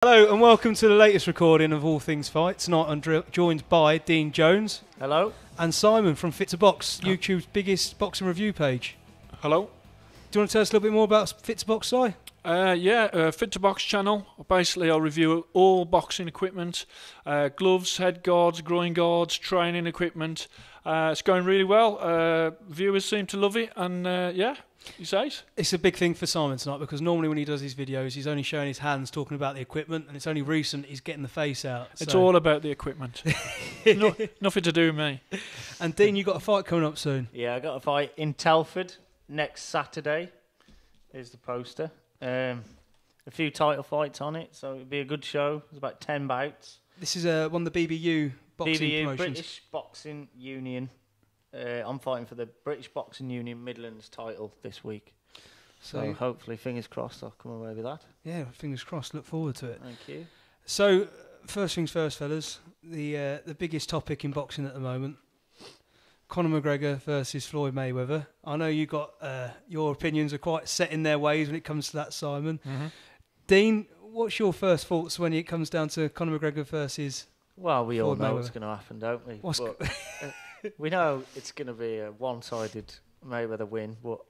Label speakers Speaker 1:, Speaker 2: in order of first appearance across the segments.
Speaker 1: Hello and welcome to the latest recording of All Things Fight. Tonight I'm joined by Dean Jones.
Speaker 2: Hello.
Speaker 1: And Simon from Fit to Box, YouTube's biggest boxing review page.
Speaker 3: Hello.
Speaker 1: Do you want to tell us a little bit more about Fit to Box, Si?
Speaker 3: Fit to Box channel. Basically, I'll review all boxing equipment, gloves, head guards, groin guards, training equipment. It's going really well. Viewers seem to love it, and he says.
Speaker 1: It's a big thing for Simon tonight because normally when he does his videos, he's only showing his hands talking about the equipment, and it's only recent he's getting the face out.
Speaker 3: It's all about the equipment. Nothing to do with me.
Speaker 1: And Dean, you've got a fight coming up soon.
Speaker 2: Yeah, I got a fight in Telford next Saturday. Here's the poster. A few title fights on it, so it'll be a good show. There's about 10 bouts.
Speaker 1: This is one of the BBU boxing promotions.
Speaker 2: British Boxing Union. I'm fighting for the British Boxing Union Midlands title this week. So hopefully, fingers crossed, I'll come away with that.
Speaker 1: Yeah, fingers crossed. Look forward to it.
Speaker 2: Thank you.
Speaker 1: So, first things first, fellas. The biggest topic in boxing at the moment: Conor McGregor versus Floyd Mayweather. I know you got your opinions are quite set in their ways when it comes to that, Simon.
Speaker 3: Mm-hmm.
Speaker 1: Dean, what's your first thoughts when it comes down to Conor McGregor versus?
Speaker 2: Well, we all
Speaker 1: Floyd
Speaker 2: know
Speaker 1: Mayweather?
Speaker 2: what's going to happen, don't we? We know it's going to be a one-sided Mayweather win, but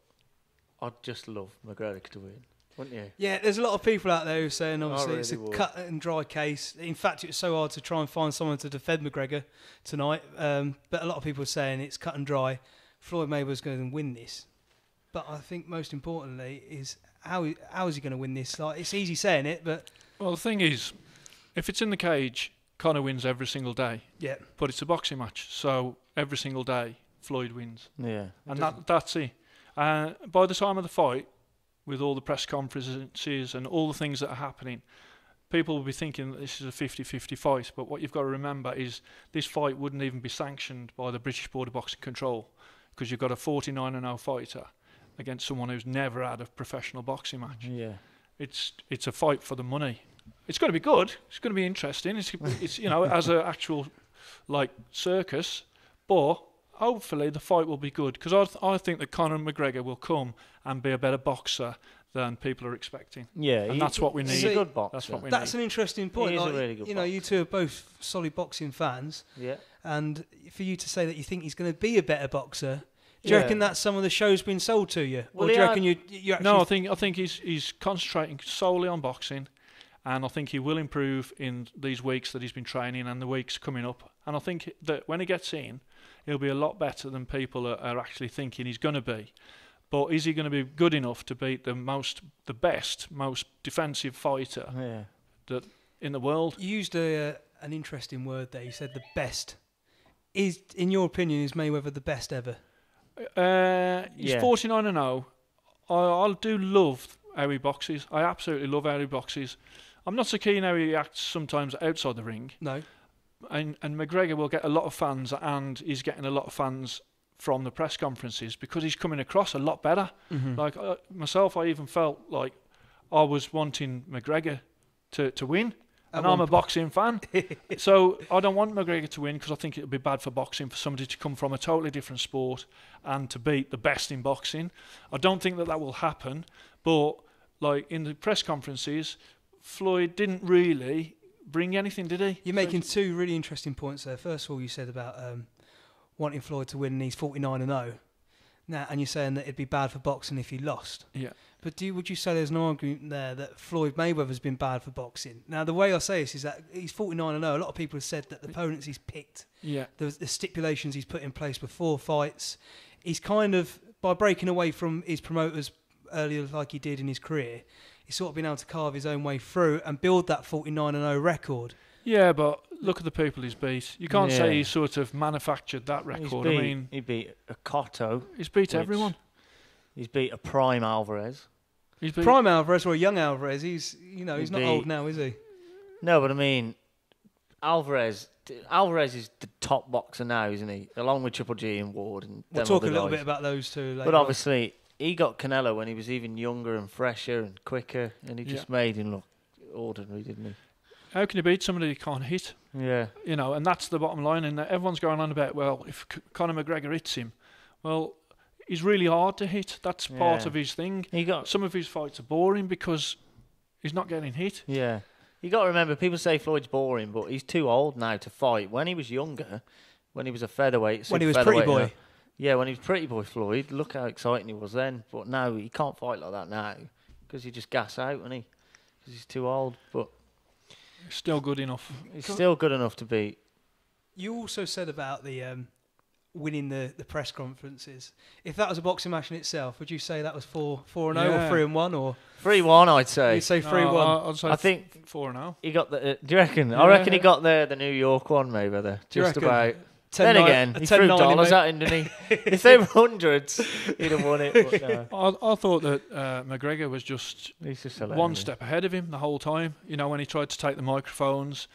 Speaker 2: I'd just love McGregor to win, wouldn't you?
Speaker 1: Yeah, there's a lot of people out there who are saying obviously
Speaker 2: really
Speaker 1: it's a
Speaker 2: would.
Speaker 1: cut and dry case. In fact, it was so hard to try and find someone to defend McGregor tonight. But a lot of people are saying it's cut and dry. Floyd Mayweather's going to win this. But I think most importantly is how is he going to win this? Like, it's easy saying it, but...
Speaker 3: Well, the thing is, if it's in the cage, Conor wins every single day.
Speaker 1: Yeah.
Speaker 3: But it's a boxing match, so every single day, Floyd wins.
Speaker 2: Yeah.
Speaker 3: And that's it. By the time of the fight, with all the press conferences and all the things that are happening, people will be thinking that this is a 50-50 fight. But what you've got to remember is this fight wouldn't even be sanctioned by the British Board of Boxing Control, because you've got a 49-0 fighter against someone who's never had a professional boxing match.
Speaker 2: Yeah.
Speaker 3: It's a fight for the money. It's going to be good. It's going to be interesting. It's as an actual circus, but hopefully the fight will be good, because I think that Conor McGregor will come and be a better boxer than people are expecting.
Speaker 2: Yeah,
Speaker 3: and that's what we need.
Speaker 2: He's a good boxer.
Speaker 3: That's what we
Speaker 1: That's
Speaker 3: need.
Speaker 1: an interesting point.
Speaker 2: He is a really good boxer.
Speaker 1: You two are both solid boxing fans.
Speaker 2: Yeah.
Speaker 1: And for you to say that you think he's going to be a better boxer, do you reckon that some of the show's been sold to you?
Speaker 2: Well,
Speaker 1: or do you reckon you actually...
Speaker 3: No, I think he's concentrating solely on boxing, and I think he will improve in these weeks that he's been training and the weeks coming up. And I think that when he gets in, he'll be a lot better than people are actually thinking he's going to be. But is he going to be good enough to beat the best, most defensive fighter in the world?
Speaker 1: You used an interesting word there. You said the best. In your opinion, is Mayweather the best ever?
Speaker 3: He's 49-0. I do love how he boxes. I absolutely love how he boxes. I'm not so keen how he acts sometimes outside the ring.
Speaker 1: No.
Speaker 3: And McGregor will get a lot of fans, and he's getting a lot of fans from the press conferences because he's coming across a lot better.
Speaker 1: Mm-hmm.
Speaker 3: Like myself, I even felt like I was wanting McGregor to win. And I'm a boxing fan, so I don't want McGregor to win because I think it would be bad for boxing for somebody to come from a totally different sport and to beat the best in boxing. I don't think that will happen, but like in the press conferences, Floyd didn't really bring anything, did he?
Speaker 1: You're making two really interesting points there. First of all, you said about wanting Floyd to win, and he's 49-0. Now, and you're saying that it'd be bad for boxing if he lost.
Speaker 3: Yeah.
Speaker 1: But would you say there's an argument there that Floyd Mayweather's been bad for boxing? Now, the way I say this is that he's 49-0. A lot of people have said that the opponents he's picked, the stipulations he's put in place before fights, he's kind of, by breaking away from his promoters earlier like he did in his career, he's sort of been able to carve his own way through and build that 49-0 record.
Speaker 3: Yeah, but look at the people he's beat. You can't say he sort of manufactured that record.
Speaker 2: He beat a Cotto.
Speaker 3: He's beat everyone.
Speaker 2: He's beat a prime Alvarez.
Speaker 1: Prime Alvarez or a young Alvarez? He's not old now, is he?
Speaker 2: No, but I mean, Alvarez is the top boxer now, isn't he? Along with Triple G and Ward. And
Speaker 1: we'll talk a little bit about those two later.
Speaker 2: But obviously, he got Canelo when he was even younger and fresher and quicker, and he just made him look ordinary, didn't he?
Speaker 3: How can you beat somebody you can't hit?
Speaker 2: Yeah.
Speaker 3: And that's the bottom line. And everyone's going on about, well, if Conor McGregor hits him, well, he's really hard to hit. That's part of his thing. Some of his fights are boring because he's not getting hit.
Speaker 2: Yeah. You got to remember, people say Floyd's boring, but he's too old now to fight. When he was younger, when he was a featherweight,
Speaker 1: when he was pretty boy.
Speaker 2: Yeah, when he was pretty boy Floyd, look how exciting he was then. But now he can't fight like that now because he just gas out, and because he's too old. But
Speaker 3: he's still good enough.
Speaker 2: He's still good enough to beat.
Speaker 1: You also said about the winning the press conferences. If that was a boxing match in itself, would you say that was 4-0 or 3-1 or
Speaker 2: 3-1? I'd say.
Speaker 1: You'd say 3-1.
Speaker 3: I'd say
Speaker 2: I think
Speaker 3: 4-0.
Speaker 2: He got the. Do you reckon? Yeah. I reckon he got the New York one, Mayweather. Just about. Then again, he threw dollars at him, didn't he? If they were hundreds, he'd have won it. But no.
Speaker 3: I thought that McGregor was just
Speaker 2: hilarious.
Speaker 3: one step ahead of him the whole time. You know, when he tried to take the microphones,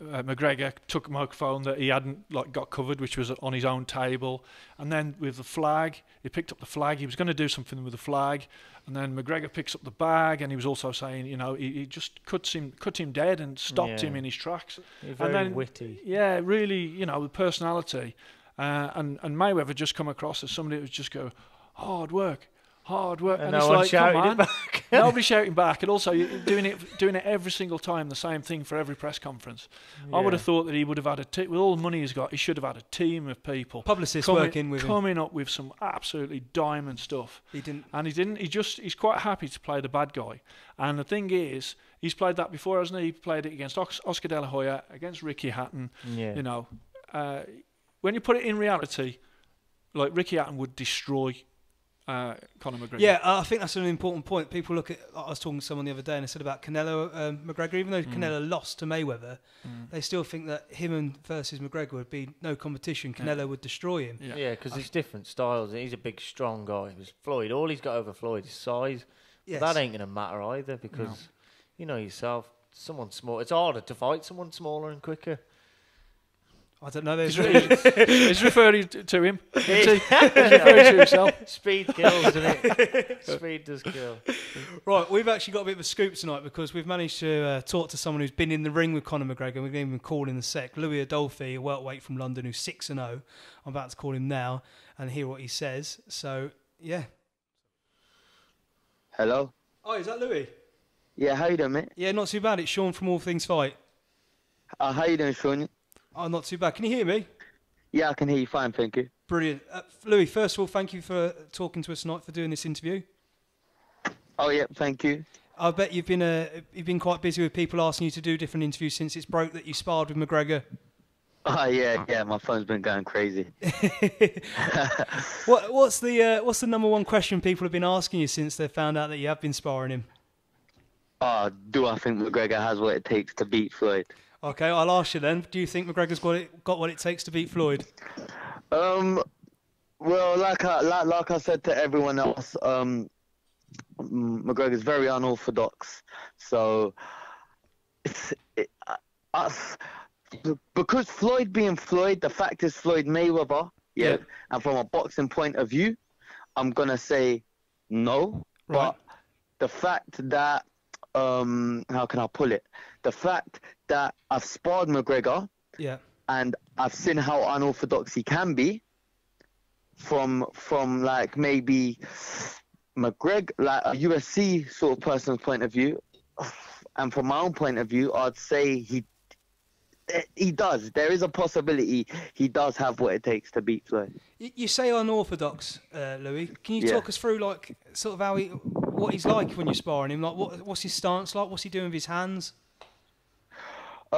Speaker 3: McGregor took a microphone that he hadn't got covered, which was on his own table, and then with the flag, he picked up the flag. He was going to do something with the flag, and then McGregor picks up the bag, and he was also saying, you know, he just cut him dead and stopped him in his tracks.
Speaker 2: Very witty.
Speaker 3: Yeah, really, you know, with personality, and Mayweather just come across as somebody who would just go hard work. And
Speaker 2: no one shouted
Speaker 3: back. Nobody shouting back, and also doing it every single time, the same thing for every press conference. Yeah. I would have thought that he would have had with all the money he's got, he should have had a team of people,
Speaker 1: publicists working with him,
Speaker 3: coming up with some absolutely diamond stuff.
Speaker 1: He didn't.
Speaker 3: He's quite happy to play the bad guy. And the thing is, he's played that before, hasn't he? He played it against Oscar De La Hoya, against Ricky Hatton.
Speaker 2: Yeah.
Speaker 3: You know, when you put it in reality, like Ricky Hatton would destroy Conor McGregor.
Speaker 1: Yeah, I think that's an important point. People look at. I was talking to someone the other day, and they said about Canelo McGregor. Even though Canelo lost to Mayweather, they still think that him versus McGregor would be no competition. Canelo would destroy him.
Speaker 2: Yeah, because it's different styles. He's a big, strong guy. It was Floyd. All he's got over Floyd is size. Yes. That ain't going to matter either because you know yourself. Someone small. It's harder to fight someone smaller and quicker.
Speaker 1: I don't know.
Speaker 3: He's referring to him. He's referring to himself.
Speaker 2: Speed kills, doesn't it? Speed does kill.
Speaker 1: Right, we've actually got a bit of a scoop tonight because we've managed to talk to someone who's been in the ring with Conor McGregor. We're going to call in a sec. Louis Adolphi, a welterweight from London, who's 6-0. I'm about to call him now and hear what he says. So, yeah.
Speaker 4: Hello.
Speaker 1: Oh, is that Louis?
Speaker 4: Yeah, how you doing, mate?
Speaker 1: Yeah, not too bad. It's Sean from All Things Fight.
Speaker 4: How you doing, Sean?
Speaker 1: Oh, not too bad. Can you hear me?
Speaker 4: Yeah, I can hear you fine, thank you.
Speaker 1: Brilliant. Louis, first of all, thank you for talking to us tonight, for doing this interview.
Speaker 4: Oh, yeah, thank you.
Speaker 1: I bet you've been quite busy with people asking you to do different interviews since it's broke that you sparred with McGregor.
Speaker 4: Oh, yeah, my phone's been going crazy.
Speaker 1: What's the number one question people have been asking you since they found out that you have been sparring him?
Speaker 4: Do I think McGregor has what it takes to beat Floyd?
Speaker 1: Okay, I'll ask you then. Do you think McGregor's got what it takes to beat Floyd?
Speaker 4: Well, like I said to everyone else, McGregor's very unorthodox. So, because Floyd being Floyd, the fact is Floyd Mayweather, yeah. And from a boxing point of view, I'm gonna say no. Right. But the fact that how can I pull it? The fact that I've sparred McGregor, and I've seen how unorthodox he can be from like maybe McGregor, like a UFC sort of person's point of view, and from my own point of view, I'd say he does. There is a possibility he does have what it takes to beat Floyd.
Speaker 1: You say unorthodox, Louis. Can you talk us through like sort of what he's like when you're sparring him? Like what's his stance like? What's he doing with his hands?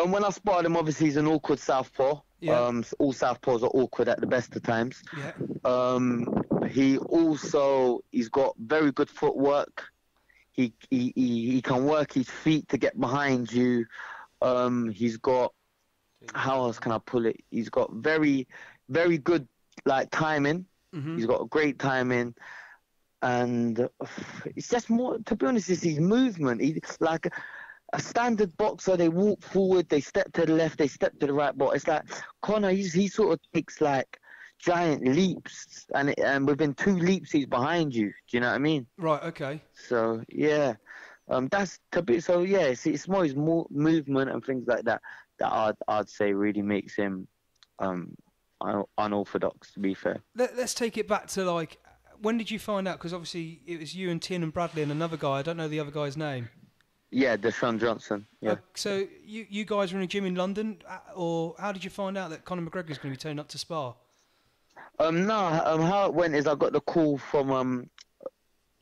Speaker 4: When I sparred him, obviously he's an awkward southpaw. Yeah. All southpaws are awkward at the best of times. Yeah. He's got very good footwork. He can work his feet to get behind you. He's got, how else can I pull it? He's got very, very good like timing. Mm-hmm. He's got great timing, and it's just more. To be honest, it's his movement. He's like a standard boxer. They walk forward, they step to the left, they step to the right. But it's like Conor. He sort of takes like giant leaps, and within 2 leaps he's behind you. Do you know what I mean?
Speaker 1: Right. Okay.
Speaker 4: So yeah. That's to be so. Yeah, it's more his movement and things like that I'd say really makes him unorthodox. To be fair,
Speaker 1: let's take it back to like when did you find out? Because obviously it was you and Tin and Bradley and another guy. I don't know the other guy's name.
Speaker 4: Yeah, Deshaun Johnson. Yeah.
Speaker 1: So you guys were in a gym in London, or how did you find out that Conor McGregor is going to be turning up to spar?
Speaker 4: No. How it went is I got the call from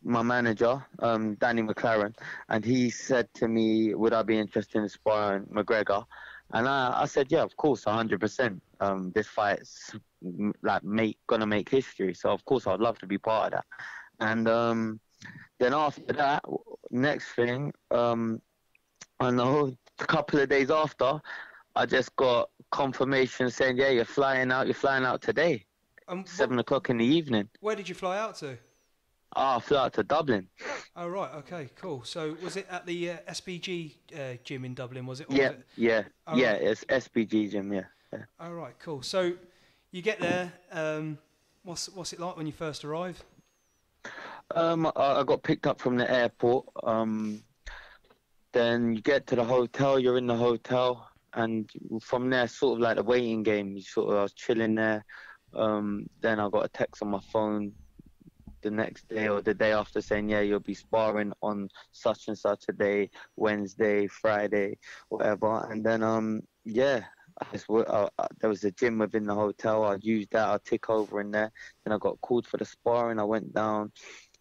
Speaker 4: my manager, Danny McLaren, and he said to me, "Would I be interested in sparring McGregor?" And I said, "Yeah, of course, 100%. This fight's gonna make history, so of course I'd love to be part of that." And then after that, next thing, I know a couple of days after, I just got confirmation saying, "Yeah, you're flying out. You're flying out today, 7 o'clock in the evening."
Speaker 1: Where did you fly out to?
Speaker 4: I flew out to Dublin.
Speaker 1: Oh right, okay, cool. So was it at the SBG gym in Dublin? Was it?
Speaker 4: Yeah.
Speaker 1: Oh,
Speaker 4: yeah.
Speaker 1: Right.
Speaker 4: It's SBG gym. Yeah.
Speaker 1: Oh right, cool. So you get there. What's it like when you first arrive?
Speaker 4: I got picked up from the airport. Then you get to the hotel. You're in the hotel, and from there, sort of like the waiting game. I was chilling there. Then I got a text on my phone the next day or the day after saying, "Yeah, you'll be sparring on such and such a day, Wednesday, Friday, whatever." And then there was a gym within the hotel. I used that. I took over in there. Then I got called for the sparring. I went down,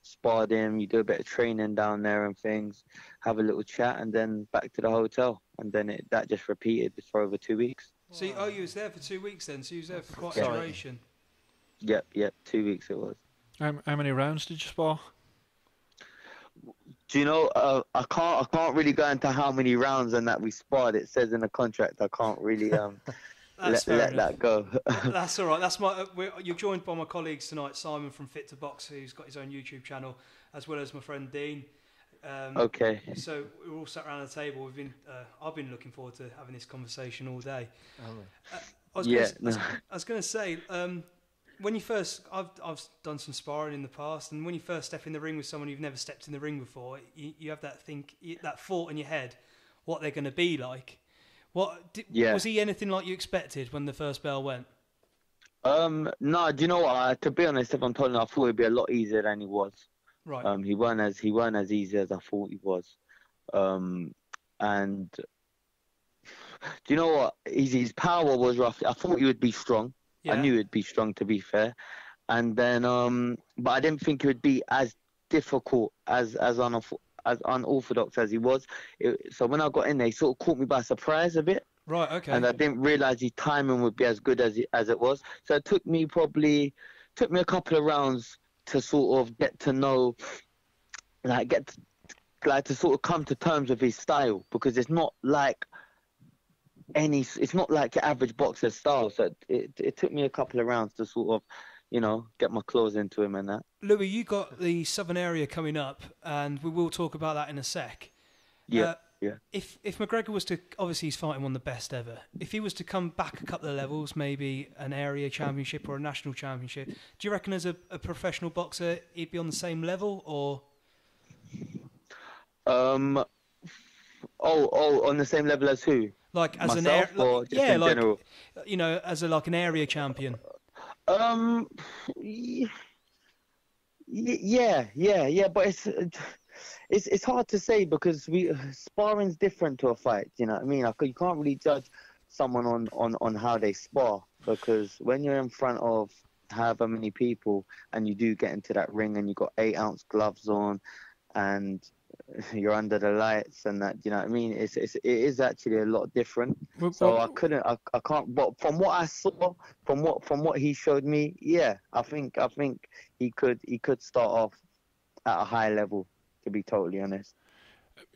Speaker 4: sparred him. You do a bit of training down there and things, have a little chat, and then back to the hotel. And then that just repeated for over 2 weeks.
Speaker 1: So you was there for 2 weeks then. So you was there for quite a duration.
Speaker 4: Yep, 2 weeks it was.
Speaker 3: How many rounds did you spar?
Speaker 4: Do you know? I can't really go into how many rounds and that we sparred. It says in the contract I can't really let that go.
Speaker 1: That's all right. That's you're joined by my colleagues tonight, Simon from Fit to Box, who's got his own YouTube channel, as well as my friend Dean.
Speaker 4: Okay.
Speaker 1: So we're all sat around the table. I've been looking forward to having this conversation all day. I was going to say. When you first, I've done some sparring in the past, and when you first step in the ring with someone you've never stepped in the ring before, you have that thought in your head, what they're going to be like. Was he anything like you expected when the first bell went?
Speaker 4: No. Do you know what? To be honest, if I'm telling you, I thought it'd be a lot easier than he was.
Speaker 1: Right.
Speaker 4: He weren't as easy as I thought he was. And do you know what? His power was roughly. I thought he would be strong. Yeah. I knew it'd be strong, to be fair, and then but I didn't think it would be as difficult as unorthodox as he was. So when I got in there, he sort of caught me by surprise a bit.
Speaker 1: Right. Okay.
Speaker 4: And I didn't realise his timing would be as good as it was. So it took me a couple of rounds to sort of get to know, to sort of come to terms with his style, because it's not like your average boxer style. So it took me a couple of rounds to sort of, get my claws into him and that.
Speaker 1: Louis, you got the Southern area coming up, and we will talk about that in a sec.
Speaker 4: Yeah.
Speaker 1: If McGregor was to, obviously he's fighting one of the best ever. If he was to come back a couple of levels, maybe an area championship or a national championship, do you reckon as a professional boxer he'd be on the same level, or?
Speaker 4: On the same level as who?
Speaker 1: Like as
Speaker 4: myself, or just in general?
Speaker 1: As an area champion.
Speaker 4: Yeah, but it's hard to say, because sparring's different to a fight. You know what I mean? You can't really judge someone on how they spar, because when you're in front of however many people and you do get into that ring and you got 8-ounce gloves on and you're under the lights and that, you know what I mean? It is actually a lot different. So I can't. But from what I saw, from what he showed me, yeah, I think he could start off at a high level, to be totally honest.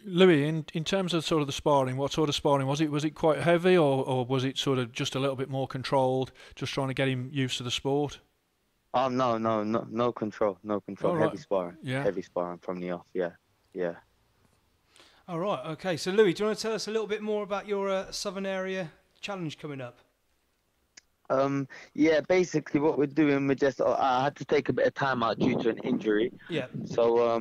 Speaker 3: Louis, in terms of sort of the sparring, what sort of sparring was it? Was it quite heavy, or was it sort of just a little bit more controlled, just trying to get him used to the sport?
Speaker 4: No control.
Speaker 3: All
Speaker 4: heavy
Speaker 3: right.
Speaker 4: sparring.
Speaker 3: Yeah.
Speaker 4: Heavy sparring from the off. Yeah.
Speaker 1: All right. Okay. So Louis, do you want to tell us a little bit more about your Southern Area Challenge coming up?
Speaker 4: Yeah. Basically, what we're doing, I had to take a bit of time out due to an injury.
Speaker 1: Yeah.
Speaker 4: So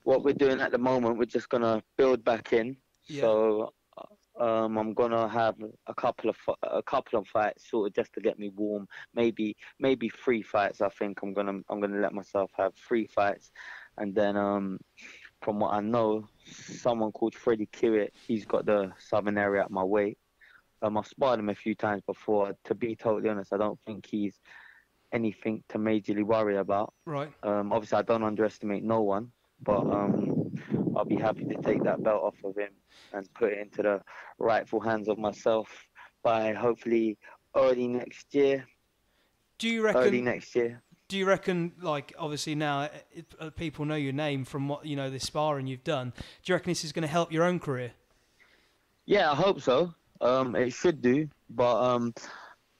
Speaker 4: what we're doing at the moment, we're just gonna build back in. Yeah. So I'm gonna have a couple of fights, sort of just to get me warm. Maybe 3 fights. I think I'm gonna let myself have 3 fights, and then from what I know, someone called Freddie Kiewit, he's got the southern area at my weight. I've sparred him a few times before. To be totally honest, I don't think he's anything to majorly worry about.
Speaker 1: Right.
Speaker 4: Obviously, I don't underestimate no one, but I'll be happy to take that belt off of him and put it into the rightful hands of myself by hopefully early next year.
Speaker 1: Do you reckon?
Speaker 4: Early next year.
Speaker 1: Do you reckon, like, obviously now people know your name from what, this sparring you've done. Do you reckon this is going to help your own career?
Speaker 4: Yeah, I hope so. It should do, but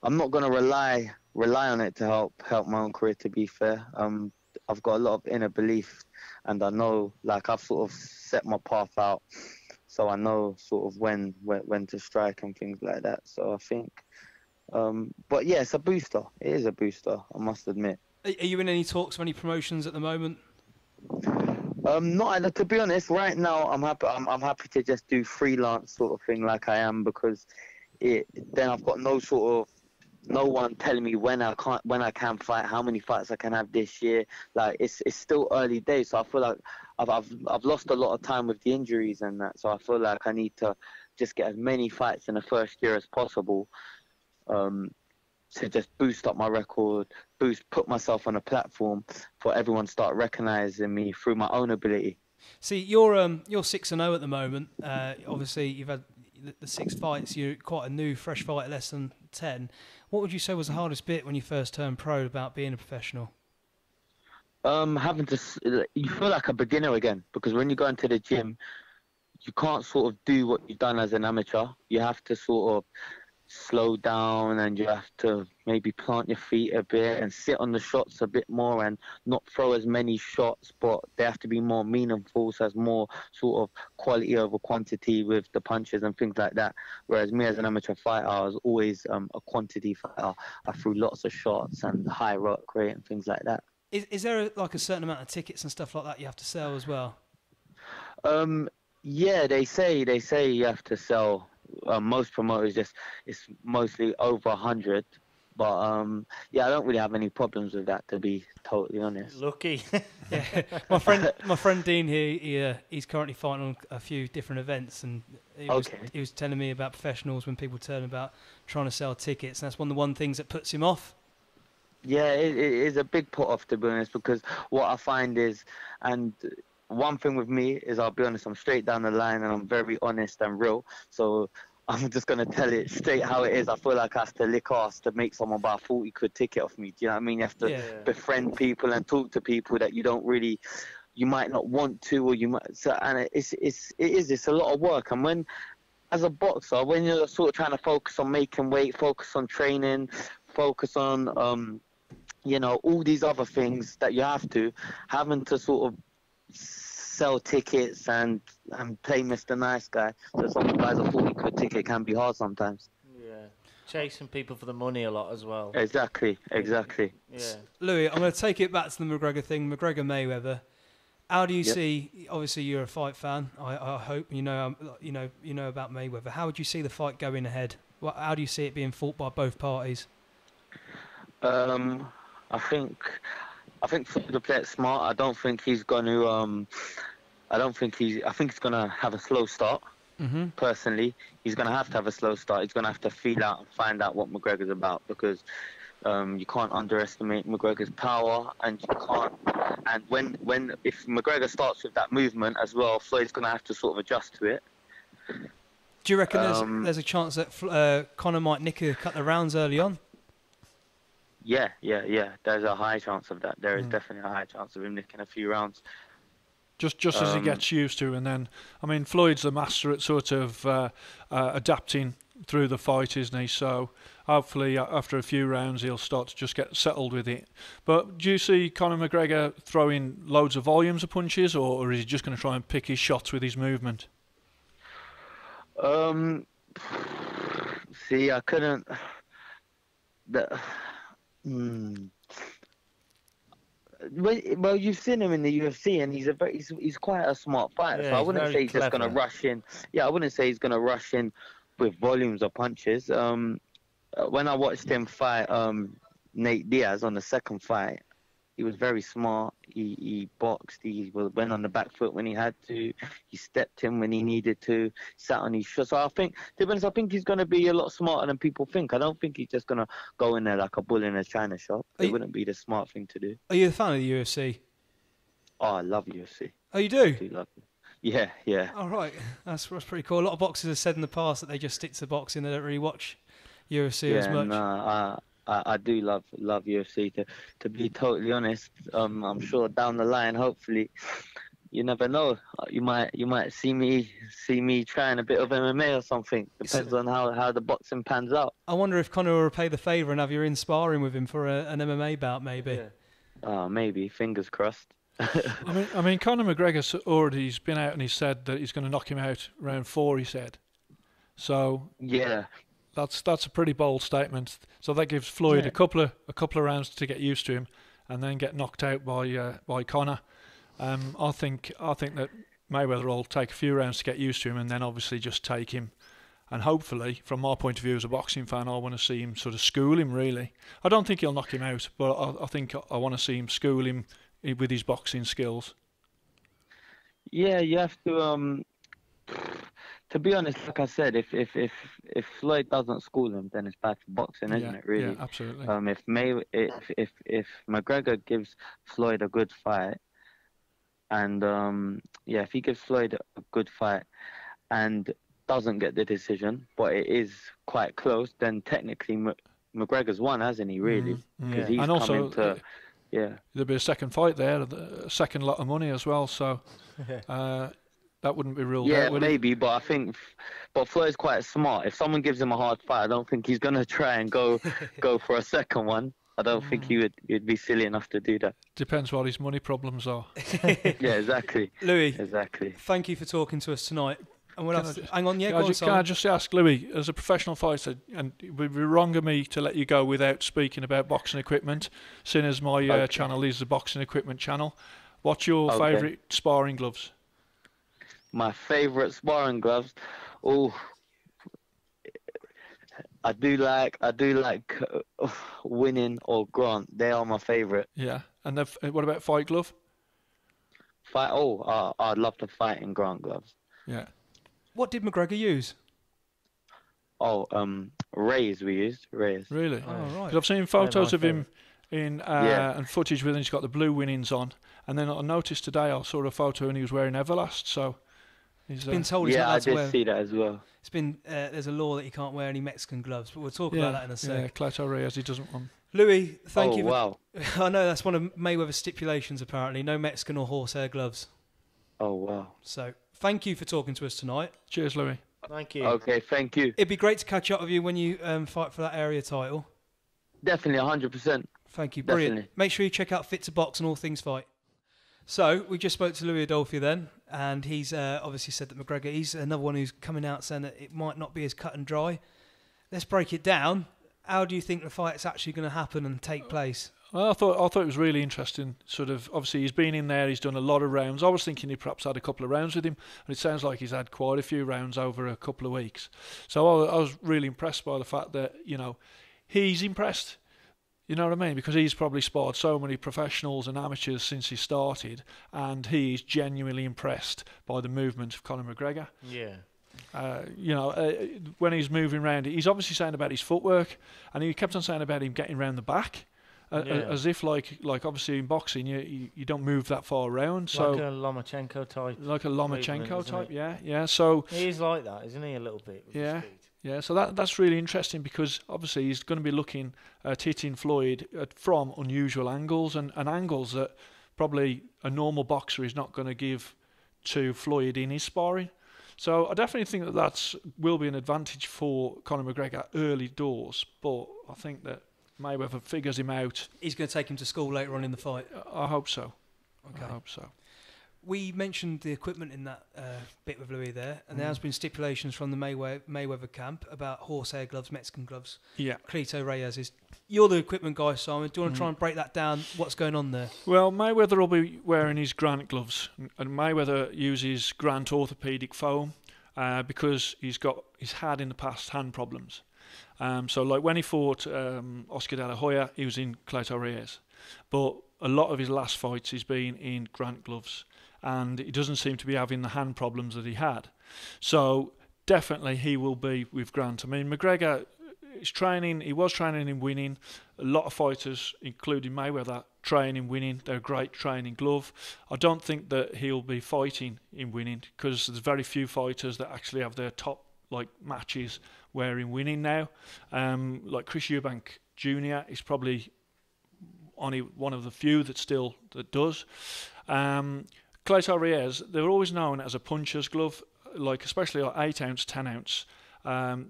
Speaker 4: I'm not going to rely on it to help my own career, to be fair. I've got a lot of inner belief, and I know, like, I've sort of set my path out, so I know sort of when to strike and things like that. So I think, but yeah, it's a booster. It is a booster, I must admit.
Speaker 1: Are you in any talks with any promotions at the moment?
Speaker 4: Not to be honest. Right now, I'm happy to just do freelance sort of thing like I am, because then I've got no one telling me when I can fight, how many fights I can have this year. Like it's still early days, so I feel like I've lost a lot of time with the injuries and that. So I feel like I need to just get as many fights in the first year as possible. To just boost up my record, put myself on a platform for everyone to start recognising me through my own ability.
Speaker 1: See, you're 6-0 at the moment. Obviously, you've had the 6 fights. You're quite a new, fresh fighter, less than 10. What would you say was the hardest bit when you first turned pro about being a professional?
Speaker 4: You feel like a beginner again, because when you go into the gym, you can't sort of do what you've done as an amateur. You have to sort of slow down, and you have to maybe plant your feet a bit and sit on the shots a bit more and not throw as many shots, but they have to be more meaningful, so there's more sort of quality over quantity with the punches and things like that. Whereas me as an amateur fighter, I was always a quantity fighter. I threw lots of shots and high work rate and things like that.
Speaker 1: Is there like a certain amount of tickets and stuff like that you have to sell as well?
Speaker 4: Yeah, they say you have to sell. Most promoters it's mostly over 100, but yeah, I don't really have any problems with that, to be totally honest.
Speaker 2: Lucky.
Speaker 1: Yeah, my friend Dean here, he's currently fighting on a few different events, and he was telling me about professionals when people turn about trying to sell tickets, and that's one of the things that puts him off.
Speaker 4: Yeah, it is a big put off, to be honest, because what I find is, and one thing with me is, I'll be honest, I'm straight down the line and I'm very honest and real. So I'm just going to tell it straight how it is. I feel like I have to lick ass to make someone buy a 40 quid ticket off me. Do you know what I mean? You have to befriend people and talk to people that you might not want to, or you might. So, and it's a lot of work. And when, as a boxer, when you're sort of trying to focus on making weight, focus on training, focus on, all these other things that you have to, having to sort of sell tickets and play Mr. Nice Guy, so someone buys a 40 quid ticket can be hard sometimes.
Speaker 2: Yeah, chasing people for the money a lot as well.
Speaker 4: Exactly.
Speaker 2: Yeah.
Speaker 1: Louis, I'm going to take it back to the McGregor thing, McGregor Mayweather. How do you see? Obviously, you're a fight fan. I hope you know about Mayweather. How would you see the fight going ahead? How do you see it being fought by both parties?
Speaker 4: I think Floyd will play it smart. I don't think he's going to. I think he's going to have a slow start.
Speaker 1: Mm-hmm.
Speaker 4: Personally, he's going to have a slow start. He's going to have to feel out and find out what McGregor's about, because you can't underestimate McGregor's power, and you can't. And if McGregor starts with that movement as well, Floyd's going to have to sort of adjust to it.
Speaker 1: Do you reckon there's a chance that Conor might nick a couple of rounds early on?
Speaker 4: Yeah. There's a high chance of that. There is definitely a high chance of him nicking a few rounds.
Speaker 3: Just as he gets used to, and then, I mean, Floyd's the master at sort of adapting through the fight, isn't he? So hopefully after a few rounds he'll start to just get settled with it. But do you see Conor McGregor throwing loads of volumes of punches, or is he just going to try and pick his shots with his movement?
Speaker 4: See, I couldn't. Well, you've seen him in the UFC, and he's quite a smart fighter.
Speaker 2: Yeah,
Speaker 4: so I wouldn't say he's just going to rush in. Yeah, I wouldn't say he's going to rush in with volumes of punches. When I watched him fight Nate Diaz on the second fight, He was very smart. He boxed. He went on the back foot when he had to. He stepped in when he needed to. Sat on his shoulders. So I think, to be honest, I think he's going to be a lot smarter than people think. I don't think he's just going to go in there like a bull in a china shop. It wouldn't be the smart thing to do.
Speaker 1: Are you a fan of the UFC?
Speaker 4: Oh, I love UFC.
Speaker 1: Oh, you do?
Speaker 4: I do love it. Yeah.
Speaker 1: All right. That's pretty cool. A lot of boxers have said in the past that they just stick to boxing. They don't really watch UFC as much.
Speaker 4: I do love UFC. To be totally honest, I'm sure down the line, hopefully, you never know. You might see me trying a bit of MMA or something. Depends on how the boxing pans out.
Speaker 1: I wonder if Conor will repay the favour and have you in sparring with him for an MMA bout, maybe.
Speaker 4: Yeah. Maybe. Fingers crossed.
Speaker 3: I mean, Conor McGregor's already's been out and he said that he's going to knock him out round 4. He said, so
Speaker 4: yeah,
Speaker 3: that's a pretty bold statement. So that gives Floyd a couple of rounds to get used to him, and then get knocked out by Conor. I think that Mayweather will take a few rounds to get used to him, and then obviously just take him. And hopefully, from my point of view as a boxing fan, I want to see him sort of school him. Really, I don't think he'll knock him out, but I think I want to see him school him with his boxing skills.
Speaker 4: Yeah, you have to. To be honest, like I said, if Floyd doesn't school him, then it's bad for boxing, isn't it? Really.
Speaker 3: Yeah, absolutely.
Speaker 4: If McGregor gives Floyd a good fight, and if he gives Floyd a good fight, and doesn't get the decision, but it is quite close, then technically McGregor's won, hasn't he? Really, because he's
Speaker 3: and also,
Speaker 4: coming to. Yeah,
Speaker 3: there'll be a second fight there, a second lot of money as well. So that wouldn't be ruled out.
Speaker 4: Yeah, maybe, but I think, Floyd's quite smart. If someone gives him a hard fight, I don't think he's gonna try and go for a second one. I don't think he'd be silly enough to do that.
Speaker 3: Depends what his money problems are.
Speaker 4: Yeah, exactly.
Speaker 1: Louis,
Speaker 4: exactly.
Speaker 1: Thank you for talking to us tonight. And we'll hang on,
Speaker 3: can I just ask, Louis, as a professional fighter, and it would be wrong of me to let you go without speaking about boxing equipment, seeing as my channel is the boxing equipment channel. What's your favourite sparring gloves?
Speaker 4: My favourite sparring gloves? Oh, I do like Winning or Grant. They are my favourite.
Speaker 3: Yeah, and what about fight glove?
Speaker 4: I'd love to fight in Grant gloves.
Speaker 3: Yeah.
Speaker 1: What did McGregor use?
Speaker 4: Rays we used. Rays.
Speaker 3: Really?
Speaker 1: Oh, right.
Speaker 3: Because I've seen photos of him and footage with him. He's got the blue winnings on. And then I noticed today I saw a photo and he was wearing Everlast. So he's
Speaker 1: been told he's not allowed to wear.
Speaker 4: I did see that as well.
Speaker 1: It's been there's a law that you can't wear any Mexican gloves, but we'll talk about that in a sec.
Speaker 3: Yeah, Cleto Reyes, he doesn't want.
Speaker 1: Louis, thank you.
Speaker 4: Wow.
Speaker 1: I know that's one of Mayweather's stipulations. Apparently, no Mexican or horsehair gloves.
Speaker 4: Oh wow.
Speaker 1: So thank you for talking to us tonight.
Speaker 3: Cheers, Louis.
Speaker 2: Thank you.
Speaker 4: Okay, thank you.
Speaker 1: It'd be great to catch up with you when you fight for that area title.
Speaker 4: Definitely, 100%.
Speaker 1: Thank you. Brilliant.
Speaker 4: Definitely.
Speaker 1: Make sure you check out Fit to Box and All Things Fight. So, we just spoke to Louis Adolfi then, and he's obviously said that McGregor, he's another one who's coming out saying that it might not be as cut and dry. Let's break it down. How do you think the fight's actually going to happen and take place?
Speaker 3: Well, I thought it was really interesting. Sort of, obviously, he's been in there. He's done a lot of rounds. I was thinking he perhaps had a couple of rounds with him, and it sounds like he's had quite a few rounds over a couple of weeks. So I was really impressed by the fact that he's impressed. You know what I mean? Because he's probably sparred so many professionals and amateurs since he started, and he's genuinely impressed by the movement of Conor McGregor.
Speaker 2: Yeah.
Speaker 3: When he's moving around, he's obviously saying about his footwork, and he kept on saying about him getting around the back. As if like obviously in boxing you don't move that far around, so
Speaker 2: like a Lomachenko type,
Speaker 3: yeah. So
Speaker 2: he's like that, isn't he? A little bit. With his feet.
Speaker 3: So that's really interesting because obviously he's going to be looking at hitting Floyd from unusual angles and angles that probably a normal boxer is not going to give to Floyd in his sparring. So I definitely think that will be an advantage for Conor McGregor early doors, but I think that Mayweather figures him out.
Speaker 1: He's going to take him to school later on in the fight.
Speaker 3: I hope so.
Speaker 1: Okay.
Speaker 3: I hope so.
Speaker 1: We mentioned the equipment in that bit with Louis there, and there has been stipulations from the Mayweather camp about horsehair gloves, Mexican gloves.
Speaker 3: Yeah.
Speaker 1: Cleto Reyes you're the equipment guy, Simon. Do you want to try and break that down? What's going on there?
Speaker 3: Well, Mayweather will be wearing his Grant gloves, and Mayweather uses Grant orthopedic foam because he's had in the past hand problems. So like when he fought Oscar De La Hoya, he was in Cleto Reyes. But a lot of his last fights he's been in Grant gloves, and he doesn't seem to be having the hand problems that he had. So definitely he will be with Grant. I mean, McGregor he was training in winning. A lot of fighters, including Mayweather, train in winning. They're a great training glove. I don't think that he'll be fighting in winning, because there's very few fighters that actually have their top matches wearing winning now. Like Chris Eubank Jr. is probably only one of the few that does. Clayton Reyes, they were always known as a puncher's glove, especially 8 ounce, 10 ounce.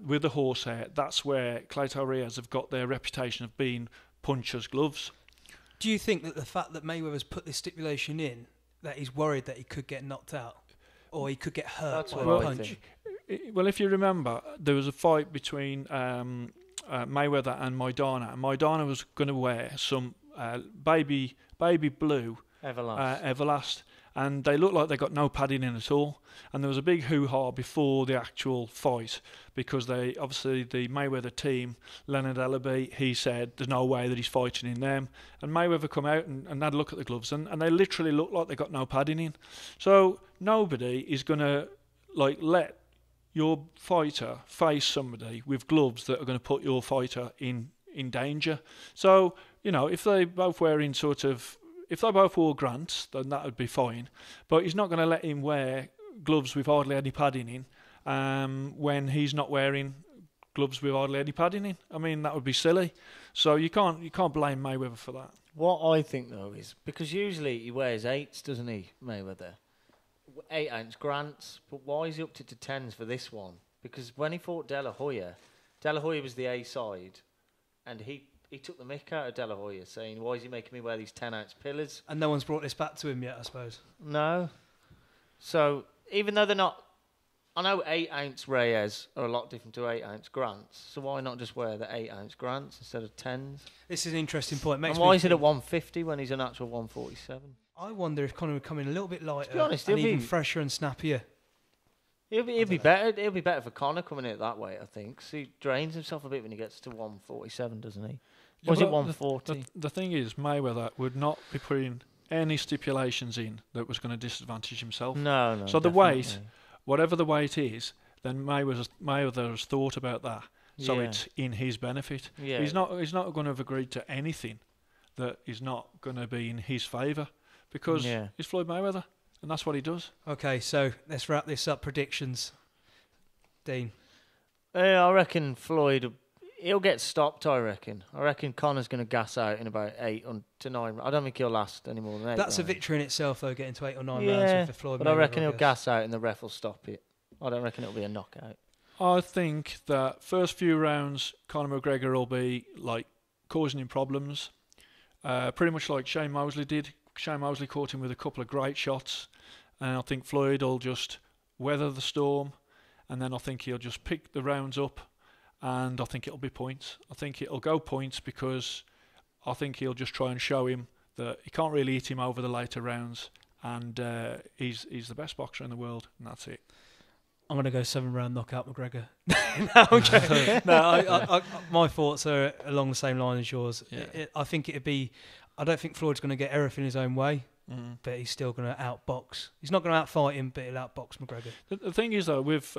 Speaker 3: With the horsehair, that's where Clayton Reyes have got their reputation of being puncher's gloves.
Speaker 1: Do you think that the fact that Mayweather's put this stipulation in, that he's worried that he could get knocked out, or he could get hurt by a punch?
Speaker 3: Well, if you remember, there was a fight between Mayweather and Maidana, and Maidana was going to wear some baby blue Everlast, and they looked like they got no padding in at all. And there was a big hoo-ha before the actual fight, because the Mayweather team, Leonard Ellaby, he said there's no way that he's fighting in them. And Mayweather come out and had a look at the gloves, and they literally looked like they got no padding in. So nobody is going to let your fighter face somebody with gloves that are going to put your fighter in danger. So, if they both wearing if they both wore Grants, then that would be fine. But he's not going to let him wear gloves with hardly any padding in when he's not wearing gloves with hardly any padding in. I mean, that would be silly. So you can't blame Mayweather for that.
Speaker 2: What I think, though, is because usually he wears 8s, doesn't he, Mayweather? 8 ounce Grants, but why is he upped it to 10s for this one? Because when he fought De La Hoya was the A side, and he took the mick out of De La Hoya, saying, why is he making me wear these 10 ounce pillars?
Speaker 1: And no one's brought this back to him yet, I suppose.
Speaker 2: No. So, even though they're not... I know 8 ounce Reyes are a lot different to 8 ounce Grants, so why not just wear the 8 ounce Grants instead of 10s?
Speaker 1: This is an interesting point.
Speaker 2: And why is it at 150 when he's an actual 147?
Speaker 1: I wonder if Conor would come in a little bit lighter,
Speaker 2: to be honest,
Speaker 1: and even fresher and snappier.
Speaker 2: It'll be better. It'll be better for Conor coming in at that weight, I think. So he drains himself a bit when he gets to 147, doesn't he? Was it 140?
Speaker 3: The thing is, Mayweather would not be putting any stipulations in that was going to disadvantage himself.
Speaker 2: No.
Speaker 3: So the weight, whatever the weight is, then Mayweather has thought about that. So it's in his benefit. Yeah. He's not going to have agreed to anything that is not going to be in his favour, because he's Floyd Mayweather, and that's what he does.
Speaker 1: Okay, so let's wrap this up. Predictions, Dean.
Speaker 2: I reckon Floyd... He'll get stopped, I reckon. Conor's going to gas out in about 8 to 9. I don't think he'll last any more than 8.
Speaker 1: That's a victory in itself, though, getting to 8 or 9 rounds with Floyd.
Speaker 2: But I reckon he'll gas out and the ref will stop it. I don't reckon it'll be a knockout.
Speaker 3: I think that first few rounds, Conor McGregor will be causing him problems, pretty much like Shane Mosley did. Shane Mosley caught him with a couple of great shots, and I think Floyd will just weather the storm, and then I think he'll just pick the rounds up. And I think it'll be points. I think it'll go points, because I think he'll just try and show him that he can't really hit him over the later rounds, and he's the best boxer in the world, and that's it.
Speaker 1: I'm going to go 7-round knockout McGregor. No, okay. No, my thoughts are along the same line as yours. Yeah. I think it'd be... I don't think Floyd's going to get everything his own way, but he's still going to outbox. He's not going to outfight him, but he'll outbox McGregor.
Speaker 3: The thing is, though, with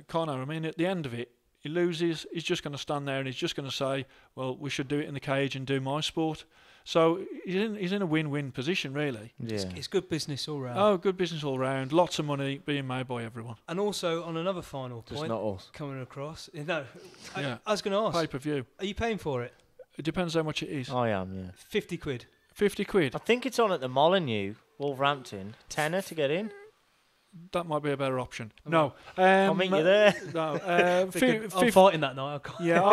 Speaker 3: Conor, I mean, at the end of it, he loses, he's just going to stand there and he's just going to say, well, we should do it in the cage and do my sport. So he's in a win-win position, really.
Speaker 1: Yeah. It's good business all round.
Speaker 3: Oh, good business all round. Lots of money being made by everyone.
Speaker 1: And also, on another final
Speaker 2: just
Speaker 1: point,
Speaker 2: not us.
Speaker 1: Coming across. No, I was going to ask.
Speaker 3: Pay-per-view.
Speaker 1: Are you paying for it?
Speaker 3: It depends how much it is.
Speaker 2: I am, yeah.
Speaker 1: 50 quid.
Speaker 3: 50 quid.
Speaker 2: I think it's on at the Molyneux, Wolverhampton. Tenner to get in.
Speaker 3: That might be a better option. No.
Speaker 2: I'll meet you there.
Speaker 3: No.
Speaker 1: I'm fighting that night.
Speaker 3: Yeah,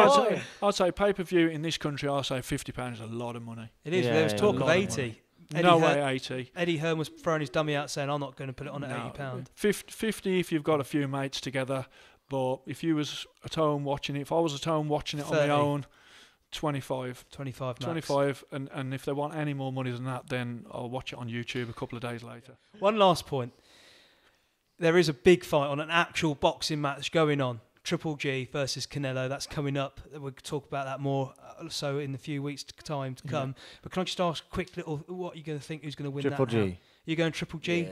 Speaker 3: I'd say pay-per-view in this country, I'll say £50 is a lot of money.
Speaker 1: It is. There was talk of 80.
Speaker 3: No way 80.
Speaker 1: Eddie Hearn was throwing his dummy out saying, I'm not going to put it on at £80.
Speaker 3: 50 if you've got a few mates together. But if you was at home watching it, if I was at home watching it 30. On my own, 25
Speaker 1: max.
Speaker 3: 25, and if they want any more money than that, then I'll watch it on YouTube a couple of days later.
Speaker 1: One last point. There is a big fight on an actual boxing match going on. Triple G versus Canelo. That's coming up. We'll talk about that more so in a few weeks' time to come. But can I just ask a quick little, what are you going to think, who's going to win
Speaker 2: Triple
Speaker 1: that?
Speaker 2: G.
Speaker 1: Now? You're going Triple G?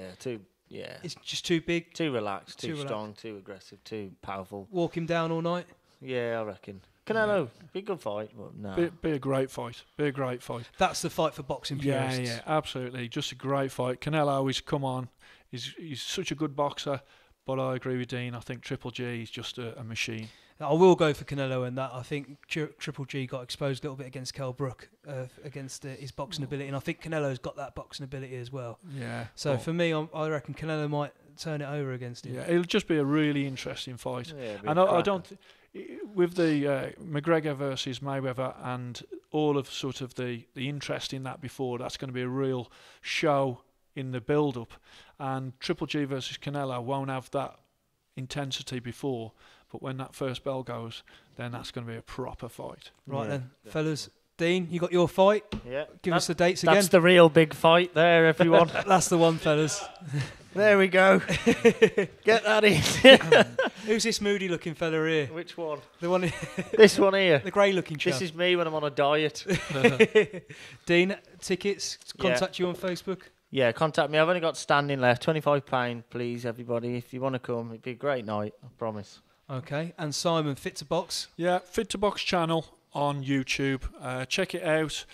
Speaker 2: Yeah.
Speaker 1: It's just too big?
Speaker 2: Too relaxed, too strong, too aggressive, too powerful.
Speaker 1: Walk him down all night?
Speaker 2: Yeah, I reckon. Canelo, be a good fight, but no.
Speaker 3: Be a great fight. Be a great fight.
Speaker 1: That's the fight for boxing purists.
Speaker 3: Yeah, absolutely. Just a great fight. Canelo, he's come on. He's such a good boxer, but I agree with Dean. I think Triple G is just a machine.
Speaker 1: I will go for Canelo in that. I think Triple G got exposed a little bit against Kell Brook, against his boxing ability, and I think Canelo's got that boxing ability as well.
Speaker 3: Yeah.
Speaker 1: So for me, I reckon Canelo might turn it over against him.
Speaker 3: Yeah, it'll just be a really interesting fight.
Speaker 2: Yeah,
Speaker 3: and I don't... with the McGregor versus Mayweather and all of sort of the interest in that before, that's going to be a real show in the build-up. And Triple G versus Canelo won't have that intensity before, but when that first bell goes, then that's going to be a proper fight.
Speaker 1: Right then, fellas. Dean, you got your fight?
Speaker 2: Yeah.
Speaker 1: Give us the dates again.
Speaker 2: That's the real big fight there, everyone.
Speaker 1: That's the one, fellas.
Speaker 2: There we go. Get that in.
Speaker 1: Who's this moody looking fella here?
Speaker 2: Which one?
Speaker 1: The one.
Speaker 2: This one here.
Speaker 1: The grey looking chap.
Speaker 2: This is me when I'm on a diet.
Speaker 1: Dean, tickets, contact you on Facebook?
Speaker 2: Yeah, contact me. I've only got standing left. £25, please, everybody. If you want to come, it'd be a great night, I promise.
Speaker 1: Okay. And Simon, Fit to Box?
Speaker 3: Yeah, Fit to Box channel on YouTube. Check it out.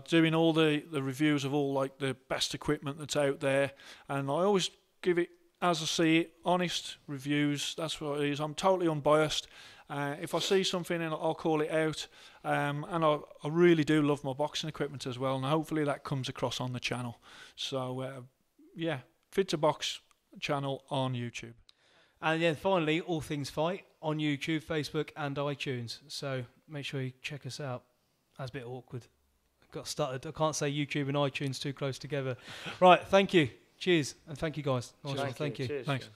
Speaker 3: Doing all the reviews of all like the best equipment that's out there, and I always give it as I see it, honest reviews. That's what it is. I'm totally unbiased. If I see something, I'll call it out. And I really do love my boxing equipment as well, and hopefully that comes across on the channel. So yeah, Fit to Box channel on YouTube.
Speaker 1: And then finally, All Things Fight on YouTube, Facebook and iTunes. So make sure you check us out. That's a bit awkward. Got started. I can't say YouTube and iTunes too close together. Right, thank you. Cheers. And thank you guys. Awesome. Thank you.
Speaker 2: Cheers.
Speaker 3: Thanks.